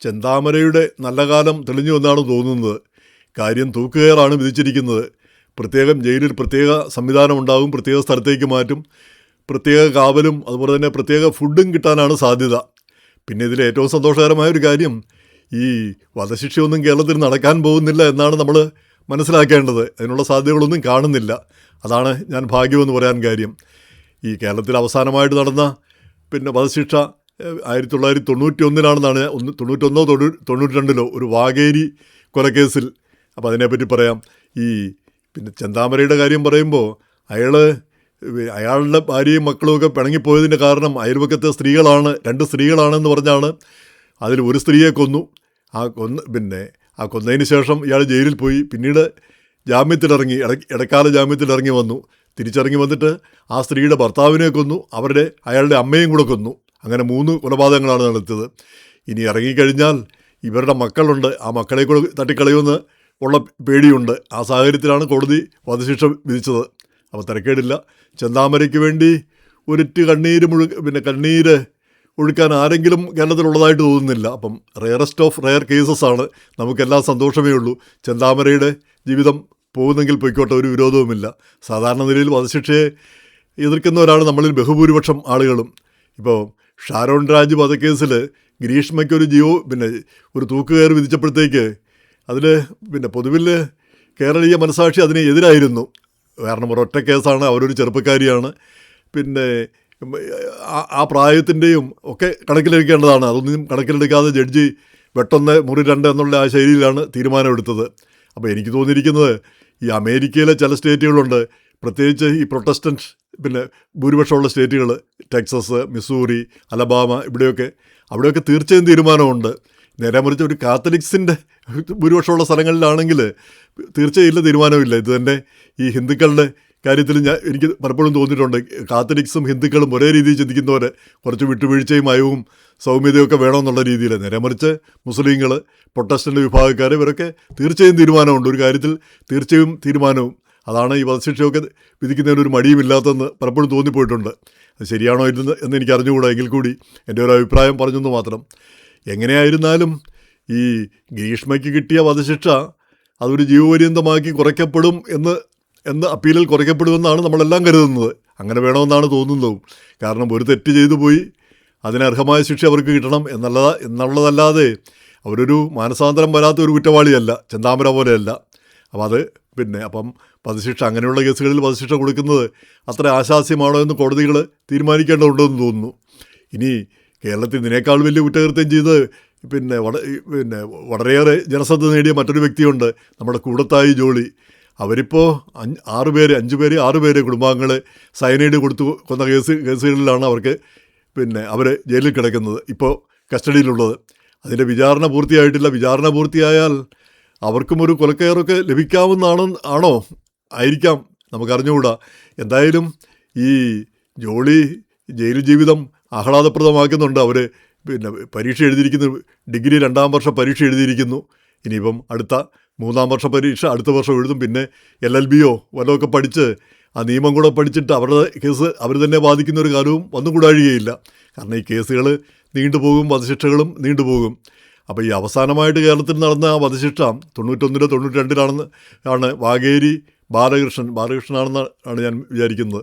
ചെന്താമരയുടെ നല്ല കാലം തെളിഞ്ഞു എന്നാണ് തോന്നുന്നത്. കാര്യം തൂക്കുകയറാണ് വിധിച്ചിരിക്കുന്നത്. പ്രത്യേകം ജയിലിൽ പ്രത്യേക സംവിധാനമുണ്ടാകും, പ്രത്യേക സ്ഥലത്തേക്ക് മാറ്റും, പ്രത്യേക കാവലും അതുപോലെ തന്നെ പ്രത്യേക ഫുഡും കിട്ടാനാണ് സാധ്യത. പിന്നെ ഇതിൽ ഏറ്റവും സന്തോഷകരമായൊരു കാര്യം, ഈ വധശിക്ഷയൊന്നും കേരളത്തിൽ നടക്കാൻ പോകുന്നില്ല എന്നാണ് നമ്മൾ മനസ്സിലാക്കേണ്ടത്. അതിനുള്ള സാധ്യതകളൊന്നും കാണുന്നില്ല. അതാണ് ഞാൻ ഭാഗ്യമെന്ന് പറയാൻ കാര്യം. ഈ കേരളത്തിൽ അവസാനമായിട്ട് നടന്ന വധശിക്ഷ 1991 92 ഒരു വാഗേരി കൊലക്കേസിൽ. അപ്പോൾ അതിനെപ്പറ്റി പറയാം. ഈ ചെന്താമരയുടെ കാര്യം പറയുമ്പോൾ അയാളുടെ ഭാര്യയും മക്കളുമൊക്കെ പിണങ്ങിപ്പോയതിൻ്റെ കാരണം അയൽവക്കത്തെ സ്ത്രീകളാണ്, 2 സ്ത്രീകളാണെന്ന് പറഞ്ഞാണ്. അതിൽ ഒരു സ്ത്രീയെ കൊന്നു. ആ കൊന്നതിന് ശേഷം ഇയാൾ ജയിലിൽ പോയി. പിന്നീട് ജാമ്യത്തിലിറങ്ങി, ഇടക്കാല ജാമ്യത്തിലിറങ്ങി വന്നു. തിരിച്ചിറങ്ങി വന്നിട്ട് ആ സ്ത്രീയുടെ ഭർത്താവിനെ കൊന്നു, അയാളുടെ അമ്മയും കൂടെ കൊന്നു. അങ്ങനെ 3 കൊലപാതകങ്ങളാണ് നടത്തിയത്. ഇനി ഇറങ്ങിക്കഴിഞ്ഞാൽ ഇവരുടെ മക്കളുണ്ട്, ആ മക്കളെ കൂടെ തട്ടിക്കളയുമെന്ന് ഉള്ള പേടിയുണ്ട്. ആ സാഹചര്യത്തിലാണ് കോടതി വധശിക്ഷ വിധിച്ചത്. അപ്പോൾ തിരക്കേടില്ല. ചെന്താമരയ്ക്ക് വേണ്ടി ഒരിറ്റ് കണ്ണീര് ഒഴുക്കാൻ ആരെങ്കിലും കേരളത്തിലുള്ളതായിട്ട് തോന്നുന്നില്ല. അപ്പം റെയറസ്റ്റ് ഓഫ് റെയർ കേസസ് ആണ്. നമുക്കെല്ലാം സന്തോഷമേ ഉള്ളൂ. ചെന്താമരയുടെ ജീവിതം പോകുന്നെങ്കിൽ പൊയ്ക്കോട്ടെ, ഒരു വിരോധവുമില്ല. സാധാരണ നിലയിൽ വധശിക്ഷയെ എതിർക്കുന്നവരാണ് നമ്മളിൽ ബഹുഭൂരിപക്ഷം ആളുകളും. ഇപ്പോൾ ഷാരോൺ രാജ് വധക്കേസിൽ ഗ്രീഷ്മയ്ക്ക് ഒരു തൂക്കുകയർ വിധിച്ചപ്പോഴത്തേക്ക് അതിൽ പൊതുവിൽ കേരളീയ മനസാക്ഷി അതിന് എതിരായിരുന്നു. കാരണം ഒരൊറ്റ കേസാണ്, അവരൊരു ചെറുപ്പക്കാരിയാണ്, ആ പ്രായത്തിൻ്റെയും ഒക്കെ കണക്കിലെടുക്കേണ്ടതാണ്. അതൊന്നും കണക്കിലെടുക്കാതെ ജഡ്ജി വെട്ടൊന്ന് മുറി 2 എന്നുള്ള ആ ശൈലിയിലാണ് തീരുമാനമെടുത്തത്. അപ്പോൾ എനിക്ക് തോന്നിയിരിക്കുന്നത്, ഈ അമേരിക്കയിലെ ചില സ്റ്റേറ്റുകളുണ്ട്, പ്രത്യേകിച്ച് ഈ പ്രൊട്ടസ്റ്റൻറ്റ് ഭൂരിപക്ഷമുള്ള സ്റ്റേറ്റുകൾ, ടെക്സസ്, മിസൂറി, അലബാമ, അവിടെയൊക്കെ തീർച്ചയായും തീരുമാനമുണ്ട്. നേരെ മറിച്ച് ഒരു കാത്തലിക്സിൻ്റെ ഭൂരിപക്ഷമുള്ള സ്ഥലങ്ങളിലാണെങ്കിൽ തീർച്ചയായും തീരുമാനമില്ല. ഇത് തന്നെ ഈ ഹിന്ദുക്കളുടെ കാര്യത്തിൽ എനിക്ക് പലപ്പോഴും തോന്നിയിട്ടുണ്ട്, കാത്തലിക്സും ഹിന്ദുക്കളും ഒരേ രീതിയിൽ ചിന്തിക്കുന്നവർ കുറച്ച് വിട്ടുവീഴ്ചയും അയവും സൗമ്യതയൊക്കെ വേണമെന്നുള്ള രീതിയിൽ. നേരെ മറിച്ച് മുസ്ലിങ്ങൾ, പ്രൊട്ടസ്റ്റൻ്റ് വിഭാഗക്കാർ, ഇവരൊക്കെ തീർച്ചയായും തീരുമാനമുണ്ട്. ഒരു കാര്യത്തിൽ തീർച്ചയായും തീരുമാനവും. അതാണ് ഈ വധശിക്ഷയൊക്കെ വിധിക്കുന്നതിനൊരു മടിയുമില്ലാത്തതെന്ന് പലപ്പോഴും തോന്നിപ്പോയിട്ടുണ്ട്. അത് ശരിയാണോ ഇല്ലെന്ന് എനിക്ക് അറിഞ്ഞുകൂടാ. എങ്കിൽ കൂടി എൻ്റെ ഒരു അഭിപ്രായം പറഞ്ഞെന്ന് മാത്രം. എങ്ങനെയായിരുന്നാലും ഈ ഗ്രീഷ്മയ്ക്ക് കിട്ടിയ വധശിക്ഷ അതൊരു ജീവപര്യന്തമാക്കി കുറയ്ക്കപ്പെടും എന്ന് അപ്പീലിൽ കുറയ്ക്കപ്പെടുമെന്നാണ് നമ്മളെല്ലാം കരുതുന്നത്. അങ്ങനെ വേണമെന്നാണ് തോന്നുന്നതും. കാരണം ഒരു തെറ്റ് ചെയ്തു പോയി, അതിനർഹമായ ശിക്ഷ അവർക്ക് കിട്ടണം എന്നുള്ളതല്ലാതെ അവരൊരു മാനസാന്തരം വരാത്ത ഒരു കുറ്റവാളിയല്ല, ചെന്താമര പോലെയല്ല. അപ്പം വധശിക്ഷ, അങ്ങനെയുള്ള കേസുകളിൽ വധശിക്ഷ കൊടുക്കുന്നത് അത്ര ആശാസ്യമാണോ എന്ന് കോടതികൾ തീരുമാനിക്കേണ്ടതുണ്ടെന്ന് തോന്നുന്നു. ഇനി കേരളത്തിൽ ഇതിനേക്കാൾ വലിയ കുറ്റകൃത്യം ചെയ്ത് വളരെയേറെ ജനശ്രദ്ധ നേടിയ മറ്റൊരു വ്യക്തിയുണ്ട്, നമ്മുടെ കൂടത്തായി ജോളി. അവരിപ്പോൾ 6 പേര് കുടുംബാംഗങ്ങളെ സയനൈഡ് കൊടുത്തു കൊന്ന കേസുകളിലാണ് അവർ ജയിലിൽ കിടക്കുന്നത്, ഇപ്പോൾ കസ്റ്റഡിയിലുള്ളത്. അതിൻ്റെ വിചാരണ പൂർത്തിയായിട്ടില്ല. വിചാരണ പൂർത്തിയായാൽ അവർക്കും ഒരു കൊലക്കയറൊക്കെ ലഭിക്കാവുന്നതാണോ ആയിരിക്കാം, നമുക്കറിഞ്ഞുകൂടാ. എന്തായാലും ഈ ജോളി ജയിൽ ജീവിതം ആഹ്ലാദപ്രദമാക്കുന്നുണ്ട്. അവർ പരീക്ഷ എഴുതിയിരിക്കുന്നു, ഡിഗ്രി 2ാം വർഷ പരീക്ഷ എഴുതിയിരിക്കുന്നു. ഇനിയിപ്പം അടുത്ത 3ാം വർഷ പരീക്ഷ അടുത്ത വർഷം എഴുതും. പിന്നെ LLBയോ വല്ലതൊക്കെ പഠിച്ച് ആ നിയമം കൂടെ പഠിച്ചിട്ട് അവരുടെ കേസ് അവർ തന്നെ വാദിക്കുന്ന ഒരു കാലവും വന്നുകൂടാഴുകയില്ല. കാരണം ഈ കേസുകൾ നീണ്ടുപോകും, വധശിക്ഷകളും നീണ്ടുപോകും. അപ്പോൾ ഈ അവസാനമായിട്ട് കേരളത്തിൽ നടന്ന ആ വധശിക്ഷ 91 92 വാഗേരി ബാലകൃഷ്ണനാണെന്നാണ് ഞാൻ വിചാരിക്കുന്നത്,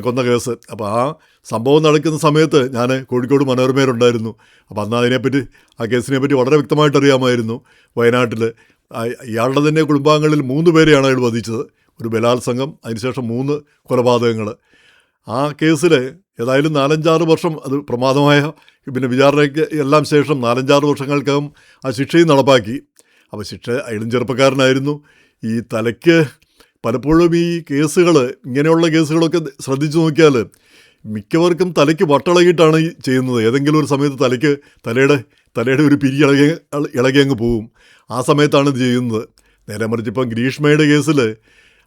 കൊന്ന കേസ്. അപ്പോൾ ആ സംഭവം നടക്കുന്ന സമയത്ത് ഞാൻ കോഴിക്കോട് മനോരമയിലുണ്ടായിരുന്നു. അപ്പോൾ അന്ന് ആ കേസിനെപ്പറ്റി വളരെ വ്യക്തമായിട്ട് അറിയാമായിരുന്നു. വയനാട്ടിൽ ഇയാളുടെ തന്നെ കുടുംബാംഗങ്ങളിൽ 3 പേരെയാണ് അയാൾ വധിച്ചത്. ഒരു ബലാത്സംഗം, അതിനുശേഷം 3 കൊലപാതകങ്ങൾ. ആ കേസിൽ ഏതായാലും 4-5 വർഷം, അത് പ്രമാദമായ വിചാരണയ്ക്ക് എല്ലാം ശേഷം 4-5 വർഷങ്ങൾക്കകം ആ ശിക്ഷയും നടപ്പാക്കി. അപ്പോൾ അയാളും ചെറുപ്പക്കാരനായിരുന്നു. ഈ തലയ്ക്ക് പലപ്പോഴും ഈ കേസുകൾ, ഇങ്ങനെയുള്ള കേസുകളൊക്കെ ശ്രദ്ധിച്ചു നോക്കിയാൽ മിക്കവർക്കും തലയ്ക്ക് വട്ടിളകിയിട്ടാണ് ചെയ്യുന്നത്. ഏതെങ്കിലും ഒരു സമയത്ത് തലയുടെ ഒരു പിരി ഇളകി അങ്ങ് പോവും. ആ സമയത്താണ് ഇത് ചെയ്യുന്നത്. നേരെ മറിച്ച് ഇപ്പം ഗ്രീഷ്മയുടെ കേസിൽ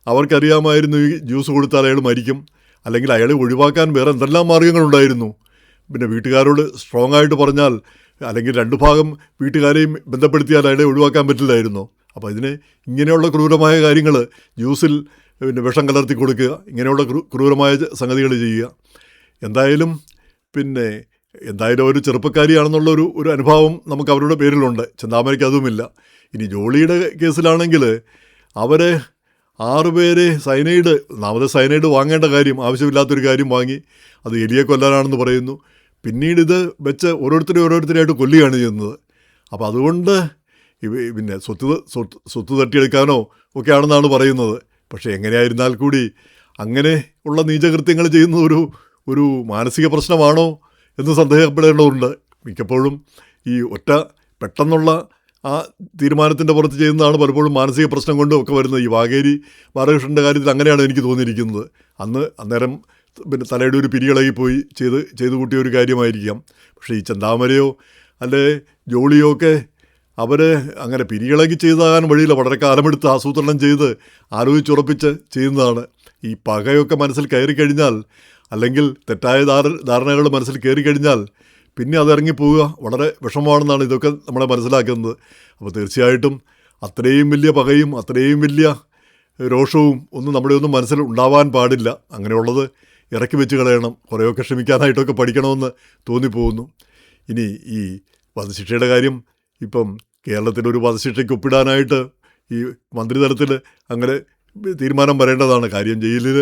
അവർക്കറിയാമായിരുന്നു ഈ ജ്യൂസ് കൊടുത്താൽ അയാൾ മരിക്കും, അല്ലെങ്കിൽ അയാളെ ഒഴിവാക്കാൻ വേറെ എന്തെല്ലാം മാർഗ്ഗങ്ങളുണ്ടായിരുന്നു. വീട്ടുകാരോട് സ്ട്രോങ് ആയിട്ട് പറഞ്ഞാൽ, അല്ലെങ്കിൽ 2 ഭാഗം വീട്ടുകാരെയും ബന്ധപ്പെടുത്തിയാൽ അയാളെ ഒഴിവാക്കാൻ പറ്റില്ലായിരുന്നു. അപ്പോൾ ഇങ്ങനെയുള്ള ക്രൂരമായ കാര്യങ്ങൾ, ജ്യൂസിൽ വിഷം കലർത്തി കൊടുക്കുക, ഇങ്ങനെയുള്ള ക്രൂരമായ സംഗതികൾ ചെയ്യുക. എന്തായാലും എന്തായാലും ഒരു ചെറുപ്പക്കാരിയാണെന്നുള്ള ഒരു അനുഭാവം നമുക്ക് അവരുടെ പേരിലുണ്ട്. ചിന്താമരയ്ക്ക് അതുമില്ല. ഇനി ജോളിയുടെ കേസിലാണെങ്കിൽ അവരെ 6 പേരെ സയനൈഡ് വാങ്ങേണ്ട കാര്യം, ആവശ്യമില്ലാത്തൊരു കാര്യം വാങ്ങി, അത് എലിയെ കൊല്ലാനാണെന്ന് പറയുന്നു. പിന്നീട് ഇത് വെച്ച് ഓരോരുത്തരായിട്ട് കൊല്ലുകയാണ് ചെയ്യുന്നത്. അപ്പോൾ അതുകൊണ്ട് പിന്നെ സ്വത്ത് തട്ടിയെടുക്കാനോ ഒക്കെ ആണെന്നാണ് പറയുന്നത്. പക്ഷേ എങ്ങനെയായിരുന്നാൽ കൂടി അങ്ങനെ ഉള്ള നീചകൃത്യങ്ങൾ ചെയ്യുന്ന ഒരു മാനസിക പ്രശ്നമാണോ എന്ന് സന്ദേഹപ്പെടേണ്ടതുണ്ട്. മിക്കപ്പോഴും ഈ പെട്ടെന്നുള്ള ആ തീരുമാനത്തിൻ്റെ പുറത്ത് ചെയ്യുന്നതാണ് പലപ്പോഴും മാനസിക പ്രശ്നം കൊണ്ടും ഒക്കെ വരുന്നത്. ഈ വാഗേരി ബാലകൃഷ്ണൻ്റെ കാര്യത്തിൽ അങ്ങനെയാണ് എനിക്ക് തോന്നിയിരിക്കുന്നത്. അന്നേരം പിന്നെ തലയുടെ ഒരു പിരിയിളകിപ്പോയി ചെയ്തു കൂട്ടിയ ഒരു കാര്യമായിരിക്കാം. പക്ഷേ ഈ ചെന്താമരയോ അല്ലെ ജോളിയോ ഒക്കെ അവർ അങ്ങനെ പിരിയിളകി ചെയ്താകാൻ വഴിയില്ല. വളരെ കാലമെടുത്ത് ആസൂത്രണം ചെയ്ത് ആലോചിച്ചുറപ്പിച്ച് ചെയ്യുന്നതാണ്. ഈ പകയൊക്കെ മനസ്സിൽ കയറി കഴിഞ്ഞാൽ, അല്ലെങ്കിൽ തെറ്റായ ധാരണകൾ മനസ്സിൽ കയറി കഴിഞ്ഞാൽ പിന്നെ അതിറങ്ങിപ്പോവുക വളരെ വിഷമമാണെന്നാണ് ഇതൊക്കെ നമ്മളെ മനസ്സിലാക്കുന്നത്. അപ്പോൾ തീർച്ചയായിട്ടും അത്രയും വലിയ പകയും അത്രയും വലിയ രോഷവും ഒന്നും നമ്മുടെ ഒന്നും മനസ്സിൽ ഉണ്ടാവാൻ പാടില്ല. അങ്ങനെയുള്ളത് ഇറക്കി വെച്ച് കളയണം. കുറേയൊക്കെ ക്ഷമിക്കാനായിട്ടൊക്കെ പഠിക്കണമെന്ന് തോന്നിപ്പോകുന്നു. ഇനി ഈ വധശിക്ഷയുടെ കാര്യം, ഇപ്പം കേരളത്തിലൊരു വധശിക്ഷയ്ക്ക് ഒപ്പിടാനായിട്ട് ഈ മന്ത്രിതലത്തിൽ അങ്ങനെ തീരുമാനം വരേണ്ടതാണ്. കാര്യം ജയിലിൽ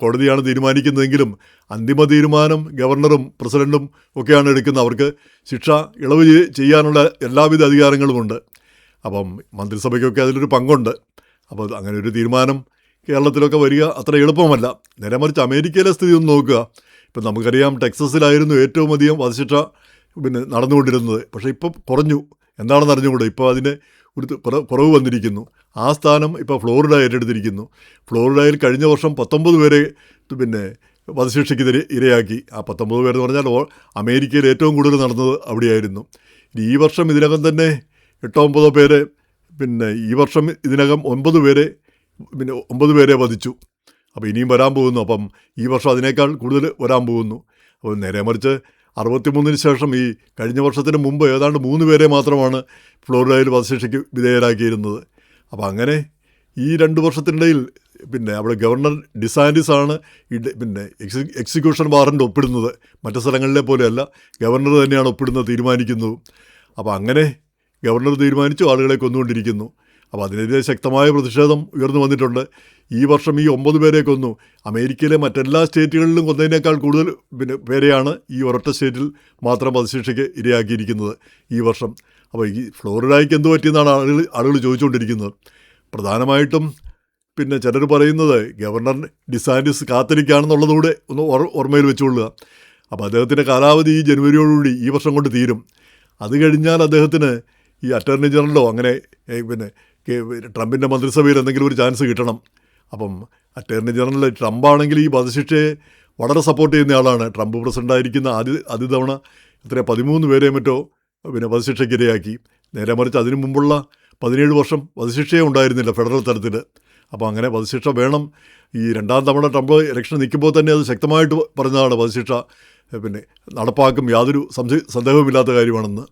കോടതിയാണ് തീരുമാനിക്കുന്നതെങ്കിലും അന്തിമ തീരുമാനം ഗവർണറും പ്രസിഡൻറ്റും ഒക്കെയാണ് എടുക്കുന്നത്. അവർക്ക് ശിക്ഷ ഇളവ് ചെയ്യാനുള്ള എല്ലാവിധ അധികാരങ്ങളുമുണ്ട്. അപ്പം മന്ത്രിസഭയ്ക്കൊക്കെ അതിലൊരു പങ്കുണ്ട്. അപ്പോൾ അങ്ങനെ ഒരു തീരുമാനം കേരളത്തിലൊക്കെ വരിക അത്ര എളുപ്പമല്ല. നേരെ മറിച്ച് അമേരിക്കയിലെ സ്ഥിതി ഒന്ന് നോക്കുക. ഇപ്പം നമുക്കറിയാം, ടെക്സസിലായിരുന്നു ഏറ്റവും അധികം വധശിക്ഷ നടന്നുകൊണ്ടിരുന്നത്. പക്ഷേ ഇപ്പം കുറഞ്ഞു. എന്താണെന്ന് അറിഞ്ഞുകൂടെ. ഇപ്പോൾ അതിന് ഒരു കുറവ് വന്നിരിക്കുന്നു. ആ സ്ഥാനം ഇപ്പോൾ ഫ്ലോറിഡ ഏറ്റെടുത്തിരിക്കുന്നു. ഫ്ലോറിഡയിൽ കഴിഞ്ഞ വർഷം 19 പേരെ വധശിക്ഷയ്ക്ക് ഇരയാക്കി. ആ 19 പേരെന്ന് പറഞ്ഞാൽ അമേരിക്കയിൽ ഏറ്റവും കൂടുതൽ നടന്നത് അവിടെയായിരുന്നു. ഈ വർഷം ഇതിനകം തന്നെ 8-9 പേരെ, ഈ വർഷം ഇതിനകം 9 പേരെ വധിച്ചു. അപ്പോൾ ഇനിയും വരാൻ പോകുന്നു. അപ്പം ഈ വർഷം അതിനേക്കാൾ കൂടുതൽ വരാൻ പോകുന്നു. അപ്പോൾ നേരെ മറിച്ച് 63 ശേഷം ഈ കഴിഞ്ഞ വർഷത്തിന് മുമ്പ് ഏതാണ്ട് 3 പേരെ മാത്രമാണ് ഫ്ലോറിഡയിൽ വധശിക്ഷയ്ക്ക് വിധേയരാക്കിയിരുന്നത്. അപ്പോൾ അങ്ങനെ ഈ 2 വർഷത്തിനിടയിൽ അവിടെ ഗവർണർ ഡിസാൻറ്റിസാണ് എക്സിക്യൂഷൻ വാറൻ്റ് ഒപ്പിടുന്നത്. മറ്റു സ്ഥലങ്ങളിലെ പോലെയല്ല, ഗവർണർ തന്നെയാണ് ഒപ്പിടുന്നത്, തീരുമാനിക്കുന്നതും. അപ്പോൾ അങ്ങനെ ഗവർണർ തീരുമാനിച്ചു, ആളുകളെ കൊന്നുകൊണ്ടിരിക്കുന്നു. അപ്പോൾ അതിനെതിരെ ശക്തമായ പ്രതിഷേധം ഉയർന്നു വന്നിട്ടുണ്ട്. ഈ വർഷം ഈ 9 പേരെ കൊന്നു. അമേരിക്കയിലെ മറ്റെല്ലാ സ്റ്റേറ്റുകളിലും കൊന്നതിനേക്കാൾ കൂടുതൽ പേരെയാണ് ഈ ഒരൊറ്റ സ്റ്റേറ്റിൽ മാത്രം വധശിക്ഷയ്ക്ക് ഇരയാക്കിയിരിക്കുന്നത് ഈ വർഷം. അപ്പോൾ ഈ ഫ്ലോറിഡയ്ക്ക് എന്ത് പറ്റിയെന്നാണ് ആളുകൾ ചോദിച്ചുകൊണ്ടിരിക്കുന്നത്. പ്രധാനമായിട്ടും ചിലർ പറയുന്നത് ഗവർണർ ഡിസാൻറ്റിസ് കാത്തലിക്കാണെന്നുള്ളതുകൂടെ ഒന്ന് ഓർമ്മയിൽ വെച്ചുകൊള്ളുക. അപ്പോൾ അദ്ദേഹത്തിൻ്റെ കാലാവധി ഈ ജനുവരിയോടുകൂടി ഈ വർഷം കൊണ്ട് തീരും. അത് കഴിഞ്ഞാൽ അദ്ദേഹത്തിന് ഈ അറ്റോർണി ജനറലോ അങ്ങനെ ട്രംപിൻ്റെ മന്ത്രിസഭയിൽ എന്തെങ്കിലും ഒരു ചാൻസ് കിട്ടണം. അപ്പം അറ്റോർണി ജനറൽ ട്രംപാണെങ്കിൽ ഈ വധശിക്ഷയെ വളരെ സപ്പോർട്ട് ചെയ്യുന്ന ആളാണ്. ട്രംപ് പ്രസിഡൻ്റായിരിക്കുന്ന ആദ്യ തവണ 13 പേരെ മറ്റോ വധശിക്ഷയ്ക്ക് ഇരയാക്കി. നേരെ മറിച്ച് അതിനു മുമ്പുള്ള 17 വർഷം വധശിക്ഷയെ ഉണ്ടായിരുന്നില്ല ഫെഡറൽ തലത്തിൽ. അപ്പോൾ അങ്ങനെ വധശിക്ഷ വേണം. ഈ 2ാം തവണ ട്രംപ് ഇലക്ഷൻ നിൽക്കുമ്പോൾ തന്നെ അത് ശക്തമായിട്ട് പറഞ്ഞതാണ് വധശിക്ഷ നടപ്പാക്കും, യാതൊരു സന്ദേഹവുമില്ലാത്ത കാര്യമാണെന്ന്.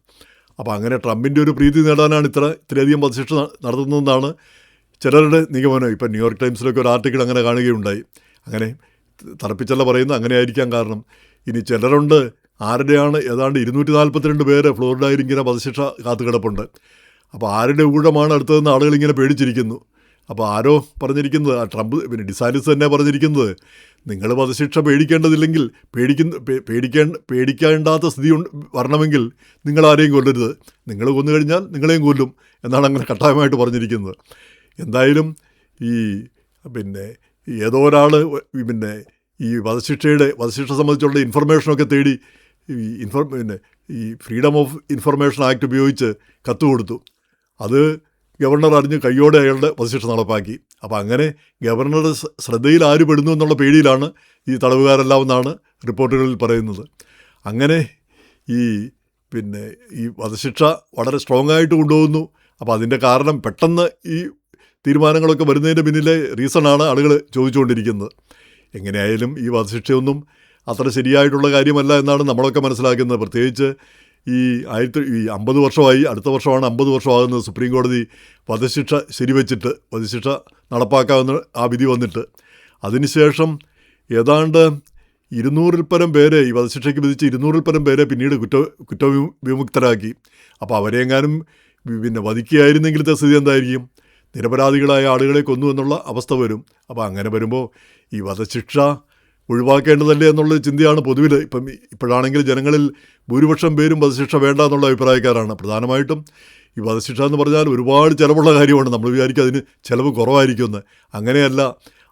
അപ്പോൾ അങ്ങനെ ട്രംപിൻ്റെ ഒരു പ്രീതി നേടാനാണ് ഇത്രയധികം വധശിക്ഷ നടത്തുന്നതെന്നാണ് ചിലരുടെ നിഗമനം. ഇപ്പം ന്യൂയോർക്ക് ടൈംസിലൊക്കെ ഒരു ആർട്ടിക്കിൾ അങ്ങനെ കാണുകയുണ്ടായി. അങ്ങനെ തറപ്പിച്ചല്ല പറയുന്നത്, അങ്ങനെ ആയിരിക്കാം കാരണം. ഇനി ചിലരുണ്ട് ആരുടെയാണ് ഏതാണ്ട് 242 പേര് ഫ്ലോറിഡയിൽ ഇങ്ങനെ വധശിക്ഷ കാത്തുകിടപ്പുണ്ട്. അപ്പോൾ ആരുടെ ഊഴമാണ് അടുത്തതെന്ന് ആളുകളിങ്ങനെ പേടിച്ചിരിക്കുന്നു. അപ്പോൾ ആരോ പറഞ്ഞിരിക്കുന്നത്, ട്രംപ് ഡിസാൻറ്റിസ് തന്നെ പറഞ്ഞിരിക്കുന്നത്, നിങ്ങൾ വധശിക്ഷ പേടിക്കേണ്ടതില്ലെങ്കിൽ പേടിക്കേണ്ടാത്ത സ്ഥിതി വരണമെങ്കിൽ നിങ്ങൾ ആരെയും കൊല്ലരുത്, നിങ്ങൾ കൊന്നു കഴിഞ്ഞാൽ നിങ്ങളെയും കൊല്ലും എന്നാണ് അങ്ങനെ കട്ടായമായിട്ട് പറഞ്ഞിരിക്കുന്നത്. എന്തായാലും ഏതോ ഒരാൾ ഈ വധശിക്ഷ സംബന്ധിച്ചുള്ള ഇൻഫർമേഷനൊക്കെ തേടി ഈ ഫ്രീഡം ഓഫ് ഇൻഫർമേഷൻ ആക്ട് ഉപയോഗിച്ച് കത്ത് കൊടുത്തു. അത് ഗവർണർ അറിഞ്ഞ് കയ്യോടെ അയാളുടെ വധശിക്ഷ നടപ്പാക്കി. അപ്പോൾ അങ്ങനെ ഗവർണറുടെ ശ്രദ്ധയിൽ ആര് പെടുന്നു എന്നുള്ള പേടിയിലാണ് ഈ തടവുകാരെല്ലാം എന്നാണ് റിപ്പോർട്ടുകളിൽ പറയുന്നത്. അങ്ങനെ ഈ വധശിക്ഷ വളരെ സ്ട്രോങ് ആയിട്ട് കൊണ്ടുപോകുന്നു. അപ്പോൾ അതിൻ്റെ കാരണം പെട്ടെന്ന് ഈ തീരുമാനങ്ങളൊക്കെ വരുന്നതിൻ്റെ പിന്നിലെ റീസണാണ് ആളുകൾ ചോദിച്ചുകൊണ്ടിരിക്കുന്നത്. എങ്ങനെയായാലും ഈ വധശിക്ഷയൊന്നും അത്ര ശരിയായിട്ടുള്ള കാര്യമല്ല എന്നാണ് നമ്മളൊക്കെ മനസ്സിലാക്കുന്നത്. പ്രത്യേകിച്ച് ഈ 50 വർഷമായി, അടുത്ത വർഷമാണ് 50 വർഷമാകുന്നത് സുപ്രീം കോടതി വധശിക്ഷ ശരിവെച്ചിട്ട്, വധശിക്ഷ നടപ്പാക്കാമെന്ന് ആ വിധി വന്നിട്ട്. അതിനുശേഷം ഏതാണ്ട് 200-ൽ പരം പേരെ ഈ വധശിക്ഷയ്ക്ക് വിധിച്ച് 200-ൽ പരം പേരെ പിന്നീട് കുറ്റവിമുക്തരാക്കി. അപ്പോൾ അവരെങ്ങാനും പിന്നെ വധിക്കുകയായിരുന്നെങ്കിലത്തെ സ്ഥിതി എന്തായിരിക്കും? നിരപരാധികളായ ആളുകളെ കൊന്നു എന്നുള്ള അവസ്ഥ വരും. അപ്പോൾ അങ്ങനെ വരുമ്പോൾ ഈ വധശിക്ഷ ഒഴിവാക്കേണ്ടതല്ലേ എന്നുള്ള ചിന്തയാണ് പൊതുവിൽ. ഇപ്പോഴാണെങ്കിൽ ജനങ്ങളിൽ ഭൂരിപക്ഷം പേരും വധശിക്ഷ വേണ്ട എന്നുള്ള അഭിപ്രായക്കാരാണ്. പ്രധാനമായിട്ടും ഈ വധശിക്ഷ എന്ന് പറഞ്ഞാൽ ഒരുപാട് ചിലവുള്ള കാര്യമാണ്. നമ്മൾ വിചാരിക്കും അതിന് ചിലവ് കുറവായിരിക്കുമെന്ന്. അങ്ങനെയല്ല.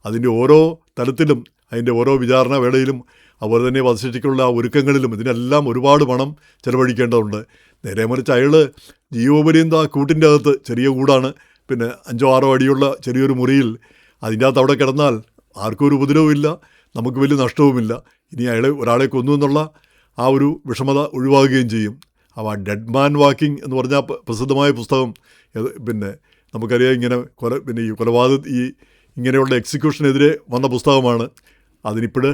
അതിൻ്റെ ഓരോ തലത്തിലും അതിൻ്റെ ഓരോ വിചാരണ വേളയിലും അതുപോലെ തന്നെ വധശിക്ഷയ്ക്കുള്ള ഒരുക്കങ്ങളിലും ഇതിനെല്ലാം ഒരുപാട് പണം ചിലവഴിക്കേണ്ടതുണ്ട്. നേരെ മറിച്ച് അയാൾ ജീവപര്യന്തം ആ കൂട്ടിൻ്റെ അകത്ത്, ചെറിയ കൂടാണ്, പിന്നെ 5-6 അടിയുള്ള ചെറിയൊരു മുറിയിൽ അതിൻ്റെ അകത്ത് അവിടെ കിടന്നാൽ ആർക്കും ഒരു ഉപദ്രവമില്ല, നമുക്ക് വലിയ നഷ്ടവുമില്ല. ഇനി ഒരാളെ കൊന്നു എന്നുള്ള ആ ഒരു വിഷമത ഒഴിവാകുകയും ചെയ്യും. അപ്പോൾ ആ ഡെഡ് മാൻ വാക്കിംഗ് എന്ന് പറഞ്ഞാൽ പ്രസിദ്ധമായ പുസ്തകം, പിന്നെ നമുക്കറിയാം ഇങ്ങനെ ഈ ഇങ്ങനെയുള്ള എക്സിക്യൂഷനെതിരെ വന്ന പുസ്തകമാണ്. അതിനിപ്പോൾ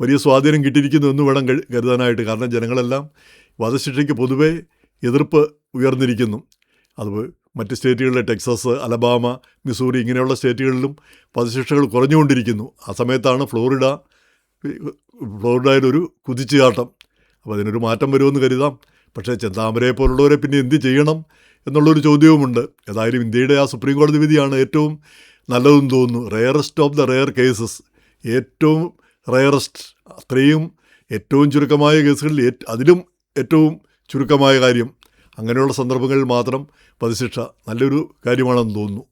വലിയ സ്വാധീനം കിട്ടിയിരിക്കുന്നു എന്ന് വേണം കരുതാനായിട്ട്. കാരണം ജനങ്ങളെല്ലാം വധശിക്ഷയ്ക്ക് പൊതുവേ എതിർപ്പ് ഉയർന്നിരിക്കുന്നു. അത് മറ്റ് സ്റ്റേറ്റുകളിലെ ടെക്സസ്, അലബാമ, മിസൂറി ഇങ്ങനെയുള്ള സ്റ്റേറ്റുകളിലും വധശിക്ഷകൾ കുറഞ്ഞുകൊണ്ടിരിക്കുന്നു. ആ സമയത്താണ് ഫ്ലോറിഡയിലൊരു കുതിച്ചുചാട്ടം. അപ്പോൾ അതിനൊരു മാറ്റം വരുമെന്ന് കരുതാം. പക്ഷേ ചെന്താമരയെ പോലുള്ളവരെ പിന്നെ എന്ത് ചെയ്യണം എന്നുള്ളൊരു ചോദ്യവുമുണ്ട്. ഏതായാലും ഇന്ത്യയുടെ ആ സുപ്രീം കോടതി വിധിയാണ് ഏറ്റവും നല്ലതെന്ന് തോന്നുന്നു. Rarest of the rare cases, ഏറ്റവും റെയറസ്റ്റ്, അത്രയും ഏറ്റവും ചുരുക്കമായ കേസുകളിൽ അതിലും ഏറ്റവും ചുരുക്കമായ കാര്യം. അങ്ങനെയുള്ള സന്ദർഭങ്ങളിൽ മാത്രം വധശിക്ഷ നല്ലൊരു കാര്യമാണെന്ന് തോന്നുന്നു.